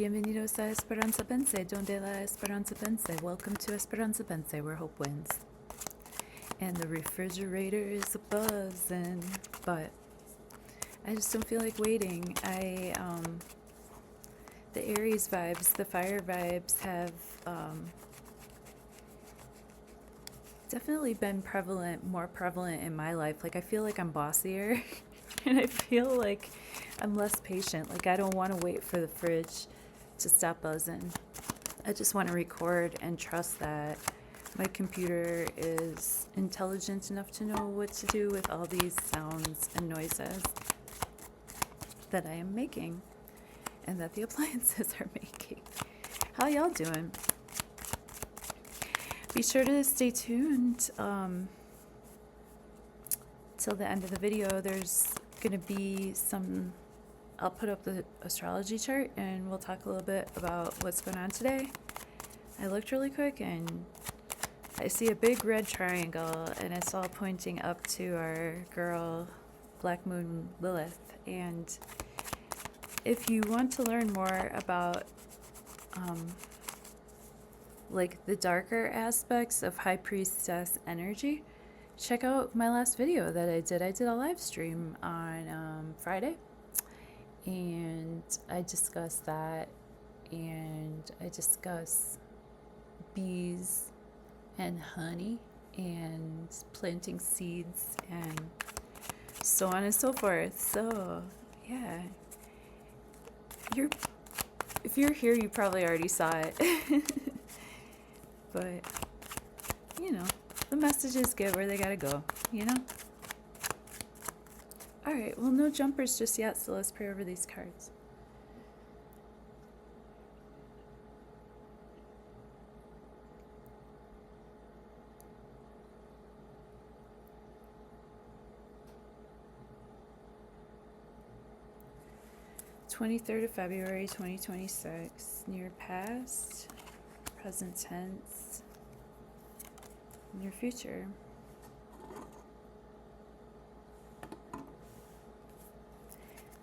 Bienvenidos a Esperanza Pense, donde la Esperanza Pense. Welcome to Esperanza Pense, where hope wins. And the refrigerator is buzzing, but I just don't feel like waiting. The Aries vibes, the fire vibes have definitely been more prevalent in my life. Like, I feel like I'm bossier and I feel like I'm less patient. Like, I don't want to wait for the fridge to stop buzzing. I just want to record and trust that my computer is intelligent enough to know what to do with all these sounds and noises that I am making and that the appliances are making. How y'all doing? Be sure to stay tuned till the end of the video. There's going to be I'll put up the astrology chart and we'll talk a little bit about what's going on today. I looked really quick and I see a big red triangle and it's all pointing up to our girl Black Moon Lilith. And if you want to learn more about like the darker aspects of High Priestess energy, check out my last video that I did. I did a live stream on Friday, and I discussed that, and I discuss bees and honey and planting seeds and so on and so forth. So yeah, if you're here, you probably already saw it. But you know, the messages get where they gotta go, you know? Alright, well, no jumpers just yet, so let's pray over these cards. February 23rd, 2026. Near past, present tense, near future.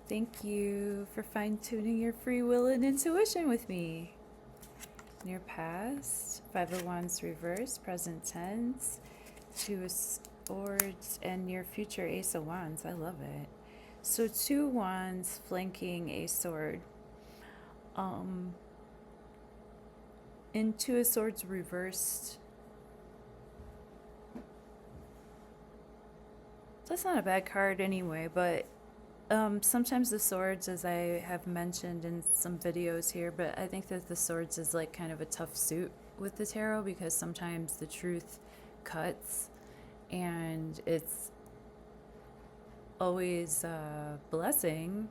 Thank you for fine-tuning your free will and intuition with me. Near past, Five of Wands reverse, present tense, Two of Swords, and near future, Ace of Wands. I love it. So 2 wands flanking a sword. In Two of Swords reversed, that's not a bad card anyway, but sometimes the swords, as I have mentioned in some videos here, but I think that the swords is like kind of a tough suit with the tarot because sometimes the truth cuts and it's always a blessing,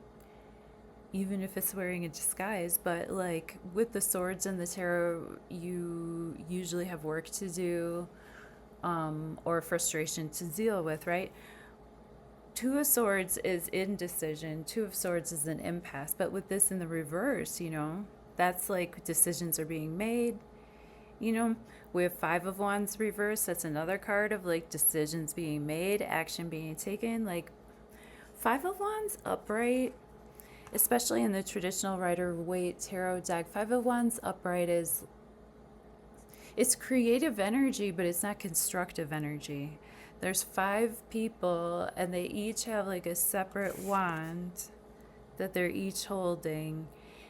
even if it's wearing a disguise. But like with the swords in the tarot, you usually have work to do or frustration to deal with, right? Two of Swords is indecision. Two of Swords is an impasse. But with this in the reverse, you know, that's like decisions are being made. You know, we have Five of Wands reverse. That's another card of like decisions being made, action being taken. Like Five of Wands upright, especially in the traditional Rider-Waite Tarot deck, Five of Wands upright it's creative energy, but it's not constructive energy. There's 5 people and they each have like a separate wand that they're each holding,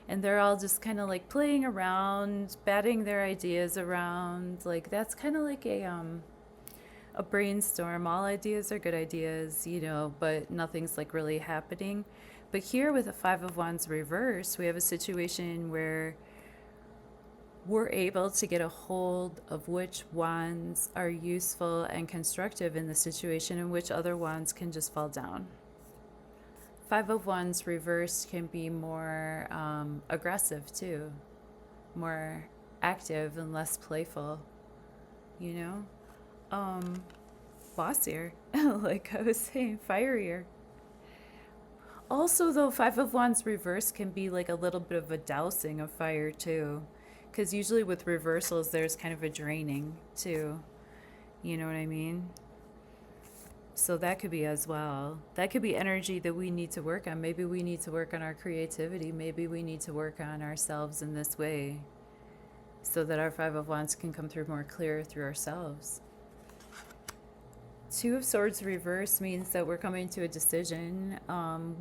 and they're all just kind of like playing around, batting their ideas around. Like that's kind of like a brainstorm. All ideas are good ideas, you know, but nothing's like really happening. But here with a Five of Wands reverse, we have a situation where we're able to get a hold of which wands are useful and constructive in the situation and which other wands can just fall down. Five of Wands reversed can be more aggressive too, more active and less playful, you know? Bossier, like I was saying, firier. Also though, Five of Wands reverse can be like a little bit of a dousing of fire too. Because usually with reversals, there's kind of a draining too. You know what I mean? So that could be as well. That could be energy that we need to work on. Maybe we need to work on our creativity. Maybe we need to work on ourselves in this way so that our Five of Wands can come through more clear through ourselves. Two of Swords reverse means that we're coming to a decision.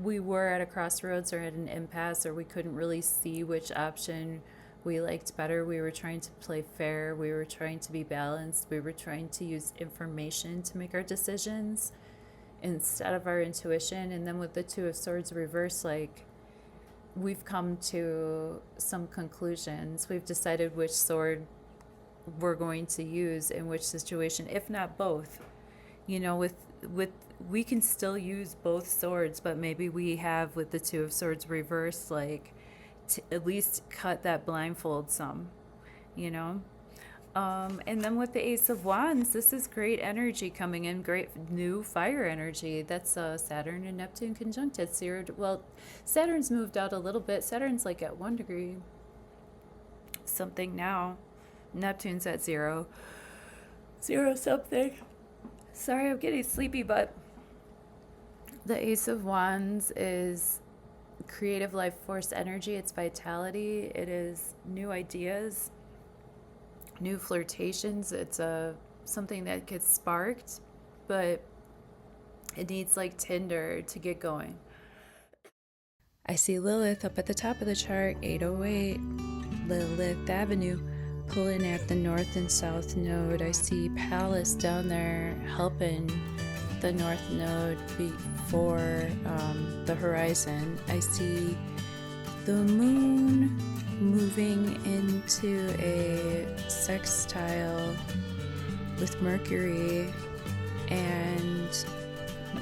We were at a crossroads or at an impasse, or we couldn't really see which option we liked better. We were trying to play fair. We were trying to be balanced. We were trying to use information to make our decisions instead of our intuition. And then with the Two of Swords reverse, like, we've come to some conclusions. We've decided which sword we're going to use in which situation, if not both. You know, with we can still use both swords, but maybe we have, with the Two of Swords reversed, like, to at least cut that blindfold some, you know. And then with the Ace of Wands, this is great energy coming in, great new fire energy. That's Saturn and Neptune conjunct at 0. Well, Saturn's moved out a little bit. Saturn's like at 1 degree something now. Neptune's at 0 something. Sorry, I'm getting sleepy, but the Ace of Wands is creative life force energy. It's vitality. It is new ideas, new flirtations. It's something that gets sparked, but it needs like tinder to get going. I see Lilith up at the top of the chart, 808 Lilith Avenue, pulling at the north and south node. I see Pallas down there helping the north node before the horizon. I see the moon moving into a sextile with Mercury, and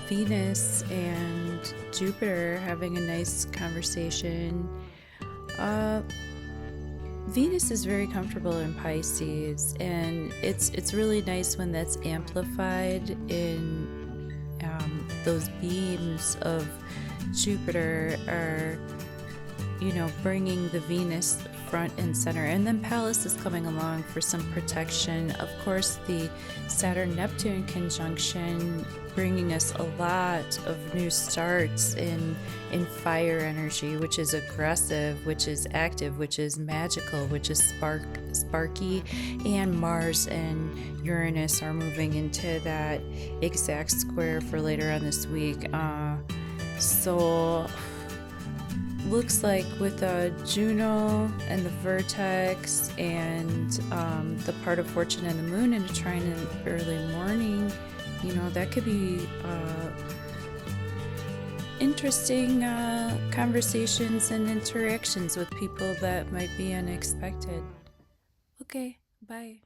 Venus and Jupiter having a nice conversation. Venus is very comfortable in Pisces, and it's really nice when that's amplified in those beams of Jupiter are, you know, bringing the Venus front and center. And then Pallas is coming along for some protection. Of course, the Saturn-Neptune conjunction bringing us a lot of new starts in fire energy, which is aggressive, which is active, which is magical, which is sparky. And Mars and Uranus are moving into that exact square for later on this week. So looks like with Juno and the vertex and the part of fortune and the moon in a trine in early morning, you know, that could be interesting conversations and interactions with people that might be unexpected. Okay, bye.